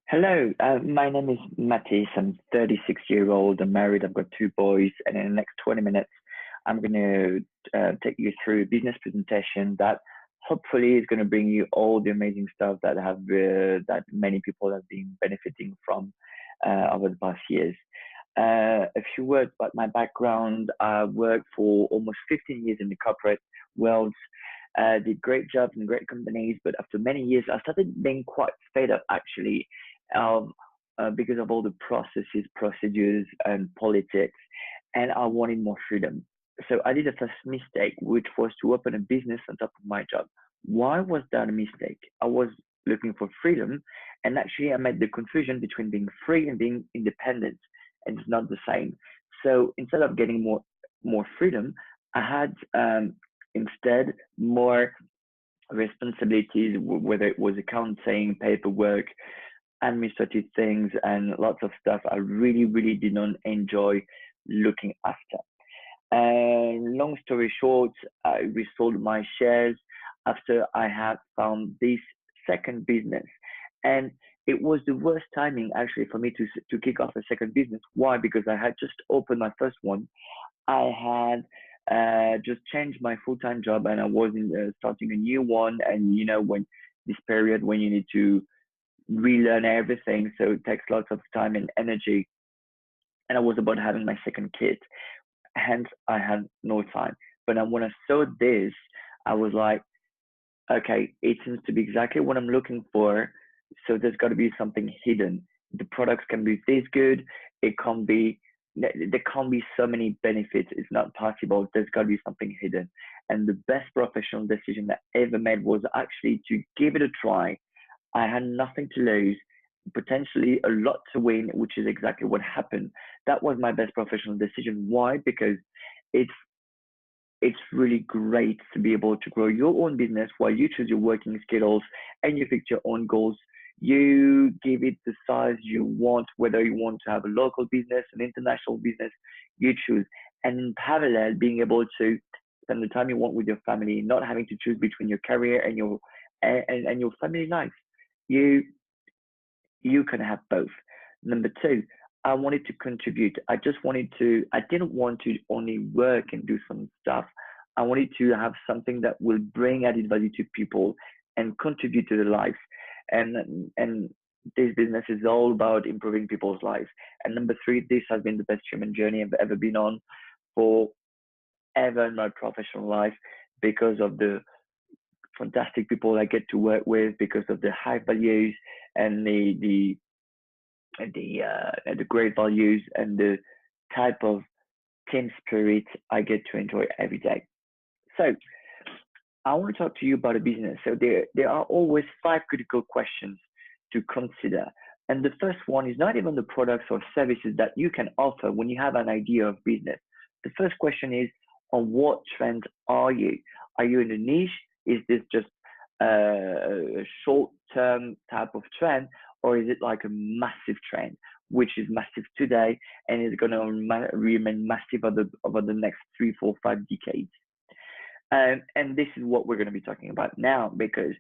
Hello, my name is Mattis. I'm 36-year-old. I'm married. I've got two boys, and in the next 20 minutes, I'm going to take you through a business presentation that hopefully is going to bring you all the amazing stuff that many people have been benefiting from over the past years. A few words about my background. I worked for almost 15 years in the corporate world. Did great jobs in great companies, but after many years, I started being quite fed up actually, um, because of all the processes, procedures, and politics, and I wanted more freedom. So I did a first mistake, which was to open a business on top of my job. Why was that a mistake? I was looking for freedom, and actually, I made the confusion between being free and being independent, and it's not the same. So instead of getting more freedom, I had instead more responsibilities, whether it was accounting, paperwork, administrative things, and lots of stuff I really, really did not enjoy looking after. And long story short, I resold my shares after I had found this second business. And it was the worst timing actually for me to kick off a second business. Why? Because I had just opened my first one. I had just changed my full-time job and I was starting a new one. And you know, when this period when you need to relearn everything, so it takes lots of time and energy. And I was about having my second kid, hence I had no time. But when I saw this, I was like, okay, it seems to be exactly what I'm looking for. So there's got to be something hidden. The products can be this good. It can't be. There can't be so many benefits. It's not possible. There's got to be something hidden. And the best professional decision that I ever made was actually to give it a try. I had nothing to lose, potentially a lot to win, which is exactly what happened. That was my best professional decision. Why? Because it's it's really great to be able to grow your own business while you choose your working schedules and you fix your own goals. You give it the size you want, whether you want to have a local business, an international business, you choose. And in parallel, being able to spend the time you want with your family, not having to choose between your career and your family life. You you can have both. Number two, I wanted to contribute. I didn't want to only work and do some stuff. I wanted to have something that will bring added value to people and contribute to their lives. And this business is all about improving people's lives. And number three, this has been the best human journey I've ever been on for ever in my professional life because of the fantastic people I get to work with, because of the high values and the great values and the type of team spirit I get to enjoy every day. So I want to talk to you about a business. So there are always five critical questions to consider. And the first one is not even the products or services that you can offer when you have an idea of business. The first question is, on what trend are you? Are you in a niche? Is this just a short-term type of trend, or is it like a massive trend, which is massive today and is going to remain massive over the next 3, 4, 5 decades? And this is what we're going to be talking about now, because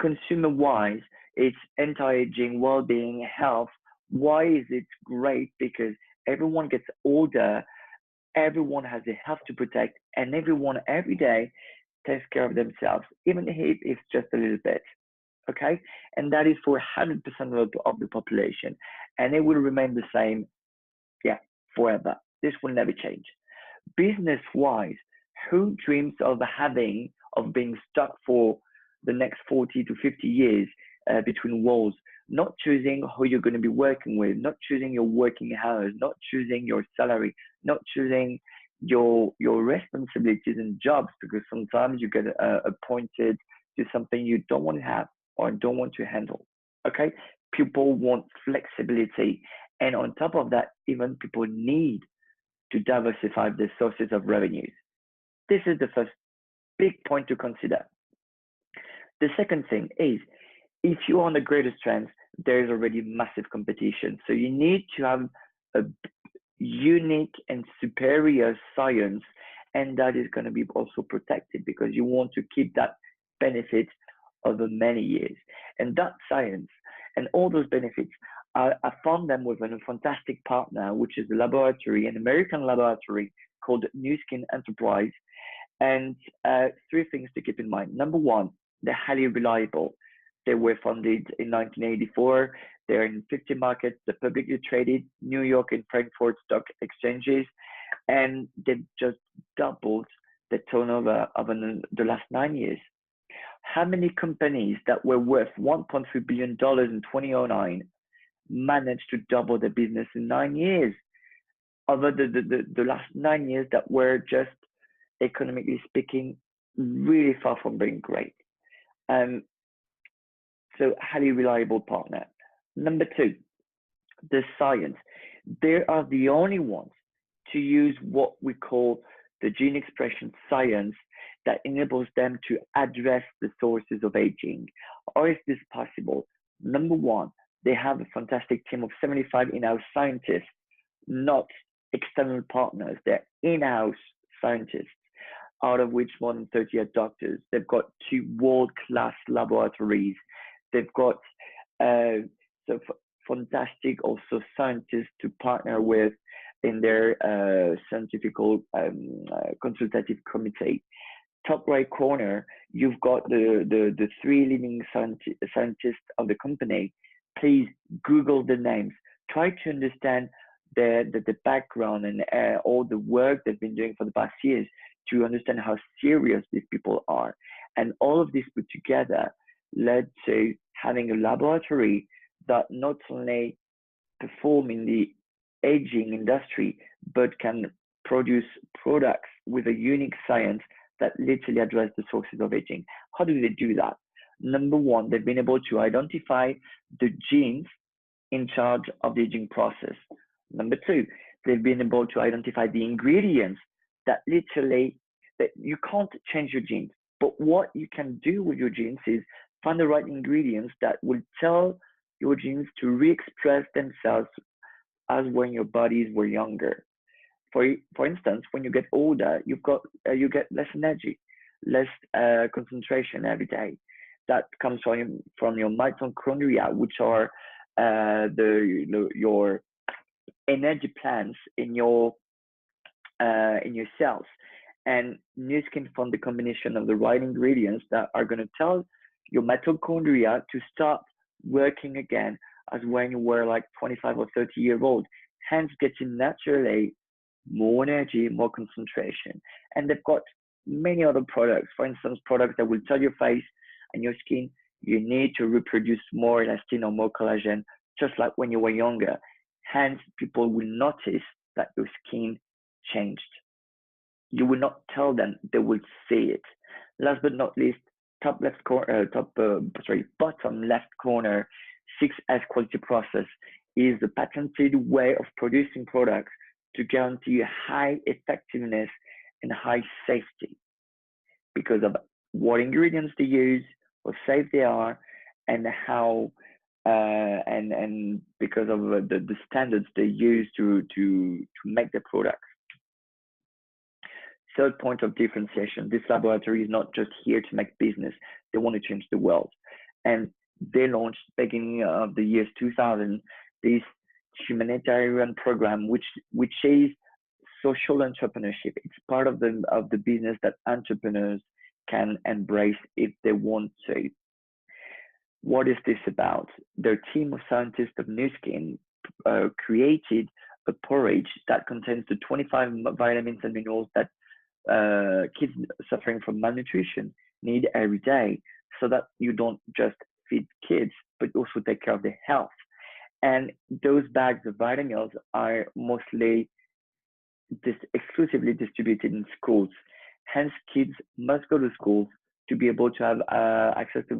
consumer wise, it's anti-aging, well-being, health. Why is it great? Because everyone gets older, everyone has a health to protect, and everyone every day takes care of themselves, even if it's just a little bit. Okay, and that is for 100% of the population, and it will remain the same, yeah, forever. This will never change. Business wise, who dreams of being stuck for the next 40 to 50 years between walls, not choosing who you're going to be working with, not choosing your working hours, not choosing your salary, not choosing your responsibilities and jobs, because sometimes you get appointed to something you don't want to have or don't want to handle. Okay, people want flexibility, and on top of that, even people need to diversify the sources of revenues. This is the first big point to consider. The second thing is, if you're on the greatest strength, there is already massive competition. So you need to have a unique and superior science, and that is going to be also protected because you want to keep that benefit over many years. And that science And all those benefits, I found them with a fantastic partner, which is a laboratory, an American laboratory called New Skin Enterprise. And three things to keep in mind. Number one, they're highly reliable. They were founded in 1984. They're in 50 markets. They're publicly traded, New York and Frankfurt stock exchanges, and they've just doubled the turnover of the last 9 years. How many companies that were worth $1.3 billion in 2009 managed to double their business in 9 years? Over the last 9 years that were just, economically speaking, really far from being great. So highly reliable partner. Number two, the science. They are the only ones to use what we call the gene expression science that enables them to address the sources of aging. How is this possible? Number one, they have a fantastic team of 75 in-house scientists, not external partners. They're in-house scientists, out of which more than 30 are doctors. They've got two world-class laboratories. They've got fantastic also scientists to partner with in their scientific consultative committee. Top right corner, you've got the three leading scientists of the company. Please Google the names. Try to understand the background and all the work they've been doing for the past years to understand how serious these people are. And all of this put together led to having a laboratory that not only perform in the aging industry, but can produce products with a unique science that literally address the sources of aging. How do they do that? Number one, they've been able to identify the genes in charge of the aging process. Number two, they've been able to identify the ingredients that literally, that you can't change your genes, but what you can do with your genes is find the right ingredients that will tell your genes to re-express themselves as when your bodies were younger. For instance, when you get older, you get less energy, less concentration every day. That comes from your mitochondria, which are your energy plants in your cells. And New Skin found the combination of the right ingredients that are going to tell your mitochondria to start working again as when you were like 25 or 30-year old, hence getting naturally more energy, more concentration. And they've got many other products, for instance, products that will tell your face and your skin you need to reproduce more elastin or more collagen, just like when you were younger. Hence, people will notice that your skin changed. You will not tell them, they will see it. Last but not least, bottom left corner, 6S quality process is the patented way of producing products to guarantee high effectiveness and high safety because of what ingredients they use, how safe they are, and how and because of the standards they use to make the products. Third point of differentiation, this laboratory is not just here to make business, they want to change the world. And they launched beginning of the years 2000 this humanitarian program, which is social entrepreneurship. It's part of the business that entrepreneurs can embrace if they want to. What is this about? Their team of scientists of New Skin created a porridge that contains the 25 vitamins and minerals that kids suffering from malnutrition need every day, so that you don't just feed kids, but also take care of their health. And those bags of vitamins are mostly exclusively distributed in schools. Hence, kids must go to schools to be able to have access to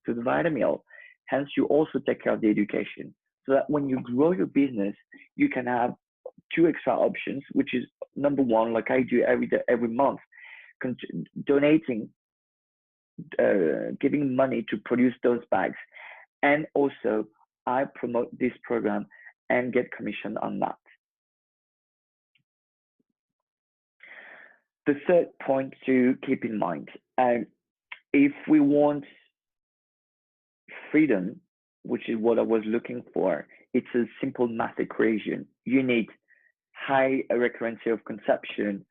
the vitamin. Hence, you also take care of the education, so that when you grow your business, you can have two extra options, which is number one, like I do every month, donating, giving money to produce those bags. And also I promote this program and get commission on that. The third point to keep in mind, if we want freedom which is what I was looking for. It's a simple math equation. You need high recurrency of consumption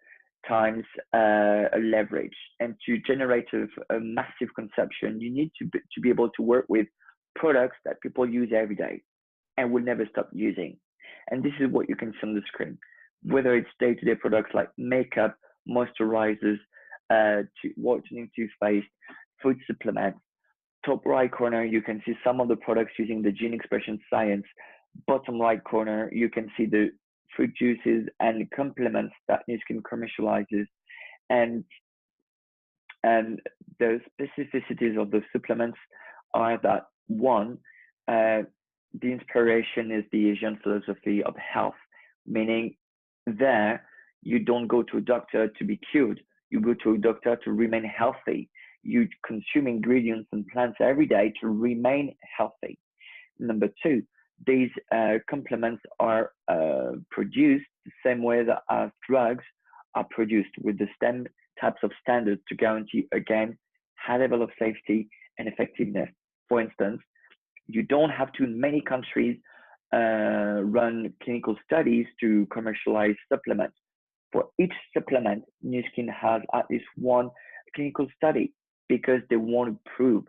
times a leverage. And to generate a massive consumption, you need to be able to work with products that people use every day and will never stop using. And this is what you can see on the screen, whether it's day-to-day products like makeup, moisturizers, whitening toothpaste, food supplements. Top right corner, you can see some of the products using the gene expression science. Bottom right corner, you can see the fruit juices and complements that Nu Skin commercializes, and and the specificities of the supplements are that one, the inspiration is the Asian philosophy of health, meaning there you don't go to a doctor to be cured, you go to a doctor to remain healthy. You consume ingredients and plants every day to remain healthy. Number two, these complements are produced the same way that as drugs are produced, with the same types of standards to guarantee, again, high level of safety and effectiveness. For instance, you don't have to, in many countries, run clinical studies to commercialize supplements. For each supplement, Nu Skin has at least one clinical study because they want to prove.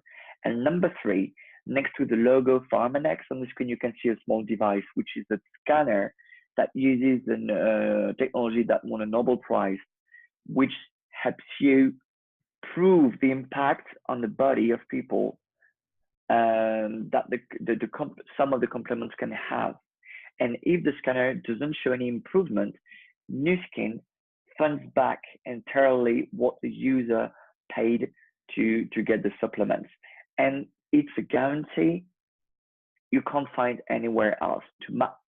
And number three, next to the logo PharmaNex on the screen, you can see a small device, which is a scanner that uses a technology that won a Nobel Prize, which helps you prove the impact on the body of people that some of the complements can have. And if the scanner doesn't show any improvement, Nu Skin funds back entirely what the user paid to get the supplements. And it's a guarantee you can't find anywhere else,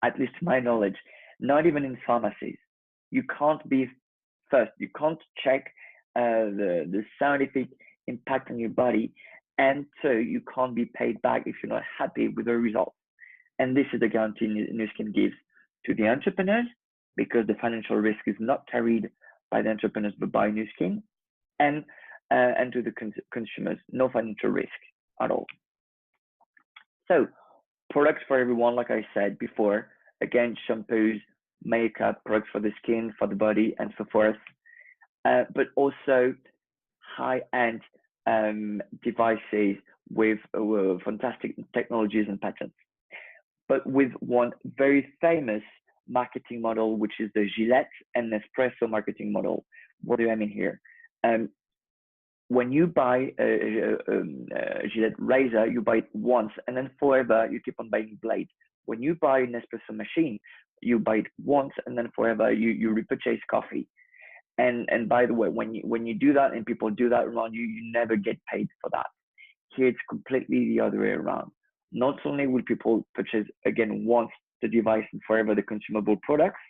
at least to my knowledge, not even in pharmacies. You can't check the scientific impact on your body, and so you can't be paid back if you're not happy with the results. And this is the guarantee Nu Skin gives to the entrepreneurs, because the financial risk is not carried by the entrepreneurs but by Nu Skin, and to the consumers, no financial risk at all. So products for everyone, like I said before, again, shampoos, makeup, products for the skin, for the body, and so forth, but also high-end devices with fantastic technologies and patents, but with one very famous marketing model, which is the Gillette and Nespresso marketing model. What do I mean here? When you buy a Gillette razor, you buy it once, and then forever you keep on buying blades. When you buy an espresso machine, you buy it once, and then forever you repurchase coffee. And by the way, when you do that and people do that around you, you never get paid for that. Here it's completely the other way around. Not only will people purchase again once the device and forever the consumable products,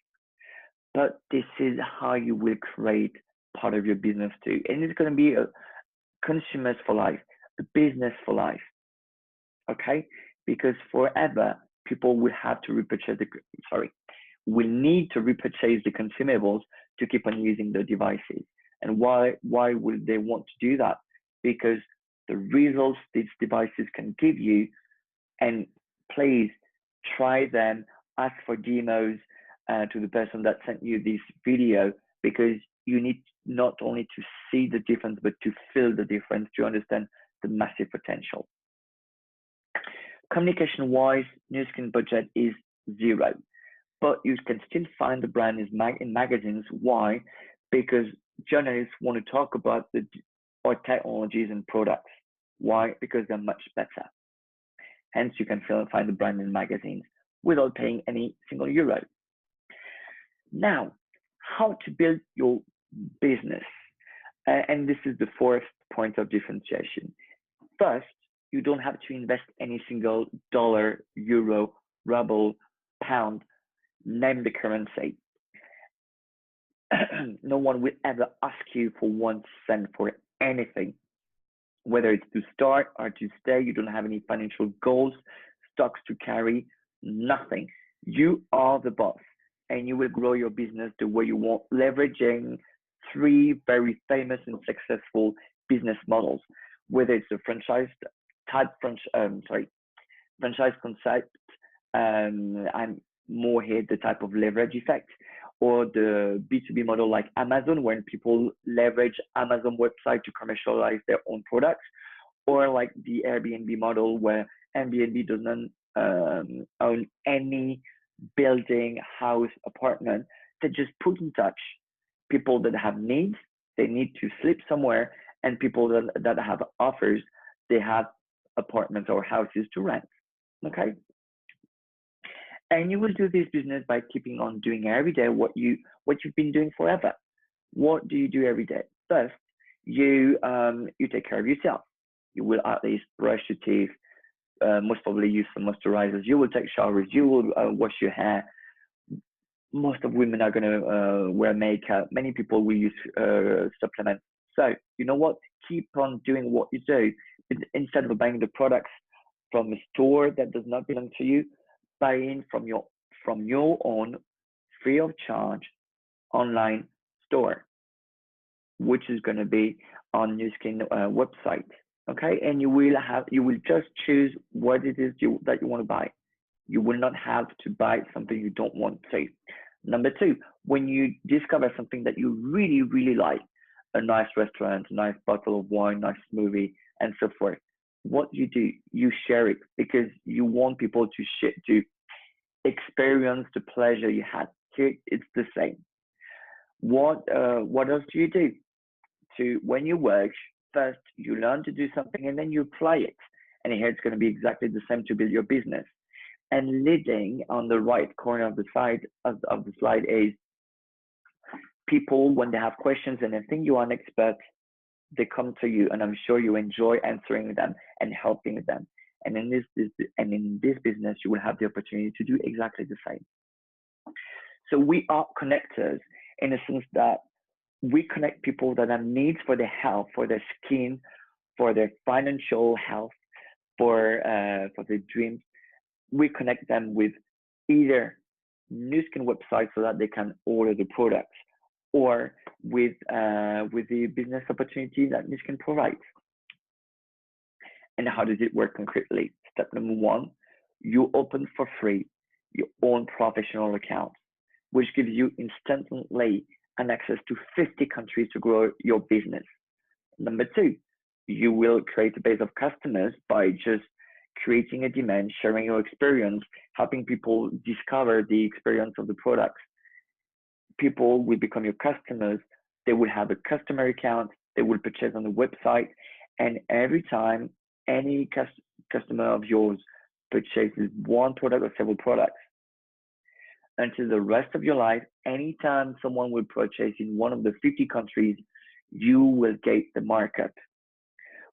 but this is how you will create part of your business too. And it's going to be a consumers for life, a business for life. Okay? Because forever people will have to will need to repurchase the consumables to keep on using the devices. And why would they want to do that? Because the results these devices can give you, and please try them, ask for demos to the person that sent you this video, because you need not only to see the difference, but to feel the difference, to understand the massive potential. Communication-wise, Nu Skin budget is 0, but you can still find the brand in magazines. Why? Because journalists want to talk about our technologies and products. Why? Because they're much better. Hence, you can find the brand in magazines without paying any single euro. Now, how to build your business. And this is the fourth point of differentiation. First, you don't have to invest any single dollar, euro, ruble, pound, name the currency. No one will ever ask you for 1 cent for anything, whether it's to start or to stay. You don't have any financial goals, stocks to carry, nothing. You are the boss, and you will grow your business the way you want, leveraging 3 very famous and successful business models, whether it's a franchise type franchise concept, I'm more here the type of leverage effect, or the B2B model like Amazon, when people leverage Amazon website to commercialize their own products, or like the Airbnb model where Airbnb doesn't own any building, house, apartment. They just put in touch people that have needs, they need to sleep somewhere, and people that have offers, they have apartments or houses to rent. Okay. And you will do this business by keeping on doing every day what you've been doing forever. What do you do every day? First, you take care of yourself. You will at least brush your teeth, most probably use some moisturizers. You will take showers. You will wash your hair. Most of women are going to wear makeup. Many people will use supplements. So you know what? Keep on doing what you do. Instead of buying the products from a store that does not belong to you, buy in from your own free of charge online store, which is going to be on Nu Skin website. Okay, and you will just choose what it is that you want to buy. You will not have to buy something you don't want to. Number two, when you discover something that you really, really like, a nice restaurant, a nice bottle of wine, nice smoothie, and so forth, what you do, you share it, because you want people to experience the pleasure you had. Here, it's the same. What else do you do? When you work, first you learn to do something and then you apply it. And here it's going to be exactly the same to build your business. And leading on the right corner of the slide is people, when they have questions and they think you are an expert, they come to you, and I'm sure you enjoy answering them and helping them. And in this business, you will have the opportunity to do exactly the same. So we are connectors in a sense that we connect people that have needs for their health, for their skin, for their financial health, for their dreams. We connect them with either Nu Skin website so that they can order the products, or with the business opportunity that Nu Skin provides. And how does it work concretely? Step number one, you open for free your own professional account, which gives you instantly an access to 50 countries to grow your business. Number two, you will create a base of customers by just creating a demand, sharing your experience, helping people discover the experience of the products. People will become your customers. They will have a customer account. They will purchase on the website. And every time any customer of yours purchases one product or several products, until the rest of your life, anytime someone will purchase in one of the 50 countries, you will get the markup.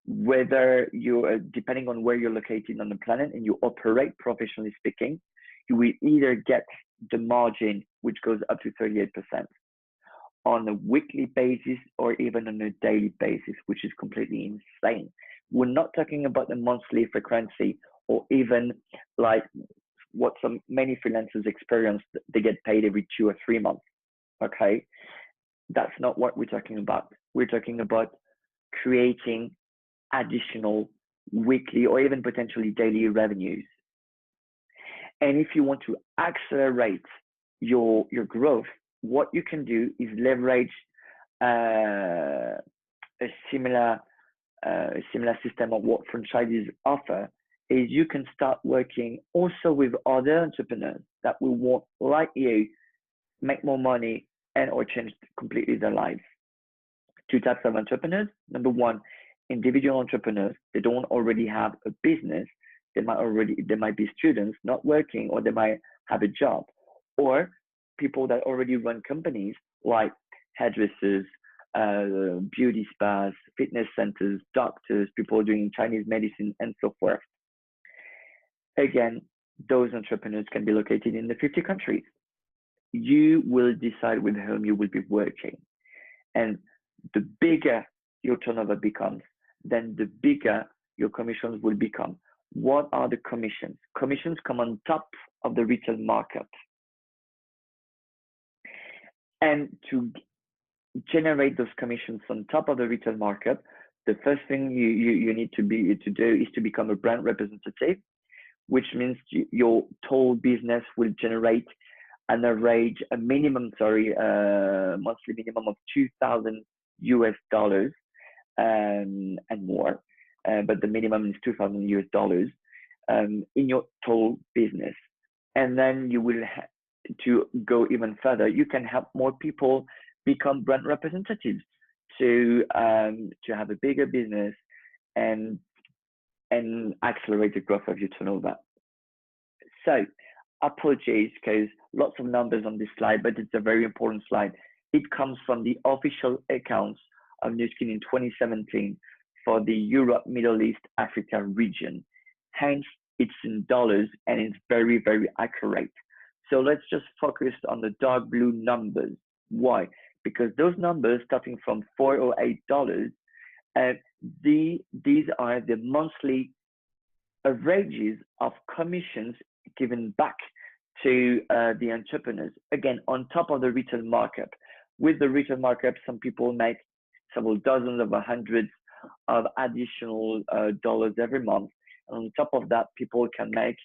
Whether you're, depending on where you're located on the planet and you operate professionally speaking, you will either get the margin, which goes up to 38% on a weekly basis or even on a daily basis, which is completely insane. We're not talking about the monthly frequency or even like what many freelancers experience. They get paid every 2 or 3 months. Okay, that's not what we're talking about. We're talking about creating additional weekly or even potentially daily revenues. And if you want to accelerate your growth, what you can do is leverage a similar system of what franchises offer. Is you can start working also with other entrepreneurs that will want, like you, make more money and or change completely their lives. Two types of entrepreneurs. Number one, individual entrepreneurs. They don't already have a business. They might be students not working, or they might have a job, or people that already run companies like hairdressers, beauty spas, fitness centers, doctors, people doing Chinese medicine, and so forth. Again, those entrepreneurs can be located in the 50 countries. You will decide with whom you will be working. And the bigger your turnover becomes, then the bigger your commissions will become. What are the commissions? Commissions come on top of the retail markup. And to generate those commissions on top of the retail markup, the first thing you need to do is to become a brand representative, which means your total business will generate an average, a minimum, sorry, monthly minimum of $2,000 and more. But the minimum is $2,000 in your total business. And then you will to go even further, you can help more people become brand representatives to have a bigger business and accelerate the growth of your turnover. So apologies because lots of numbers on this slide, but it's a very important slide. It comes from the official accounts of Nu Skin in 2017 for the Europe, Middle East, Africa region. Hence, it's in dollars and it's very, very accurate. So let's just focus on the dark blue numbers. Why? Because those numbers starting from $4 or $8, these are the monthly averages of commissions given back to the entrepreneurs. Again, on top of the retail markup. With the retail markup, some people make several dozens of hundreds of additional dollars every month. And on top of that, people can make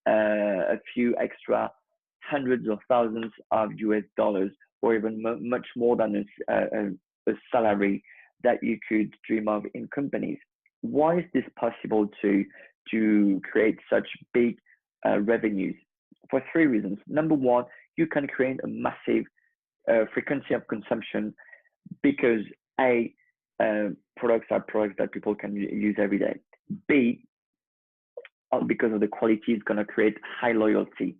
a few extra hundreds of thousands of US dollars, or even much more than a salary that you could dream of in companies. Why is this possible to create such big revenues? For three reasons. Number one, you can create a massive frequency of consumption because A, products are products that people can use every day. B, because of the quality, it's going to create high loyalty.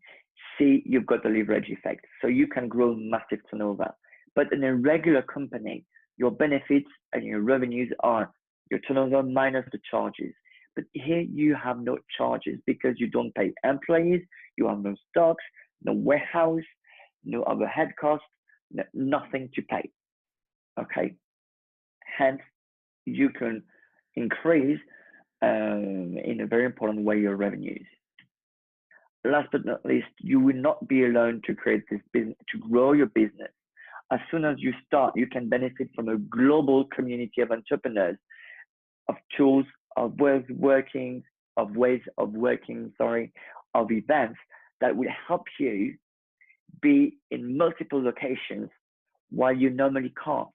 C, you've got the leverage effect. So you can grow massive turnover. But in a regular company, your benefits and your revenues are your turnover minus the charges. But here you have no charges because you don't pay employees, you have no stocks, no warehouse, no overhead costs, nothing to pay. Okay. Hence, you can increase in a very important way your revenues. Last but not least, you will not be alone to create this business, to grow your business. As soon as you start, you can benefit from a global community of entrepreneurs, of tools, of ways of working, of events that will help you be in multiple locations while you normally can't.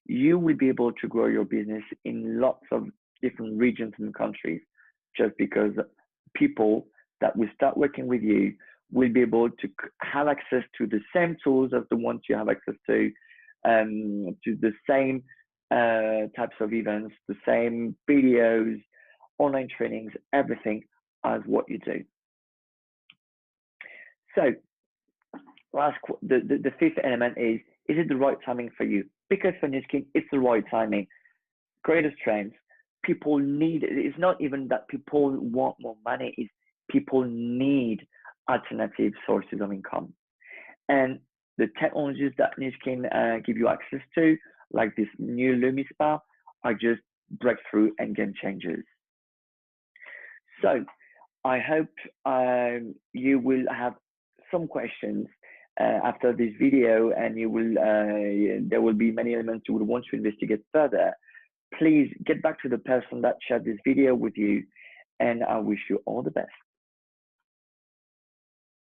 You will be able to grow your business in lots of different regions and countries just because people that will start working with you will be able to have access to the same tools as the ones you have access to the same types of events, the same videos, online trainings, everything as what you do. So the fifth element is it the right timing for you? Because for Nu Skin, it's the right timing. Greatest strengths, people need it. It's not even that people want more money, it's people need alternative sources of income. And the technologies that Nu Skin give you access to, like this new Lumi Spa, are just breakthrough and game changers. So I hope you will have some questions after this video, and you will there will be many elements you will want to investigate further. Please get back to the person that shared this video with you, and I wish you all the best.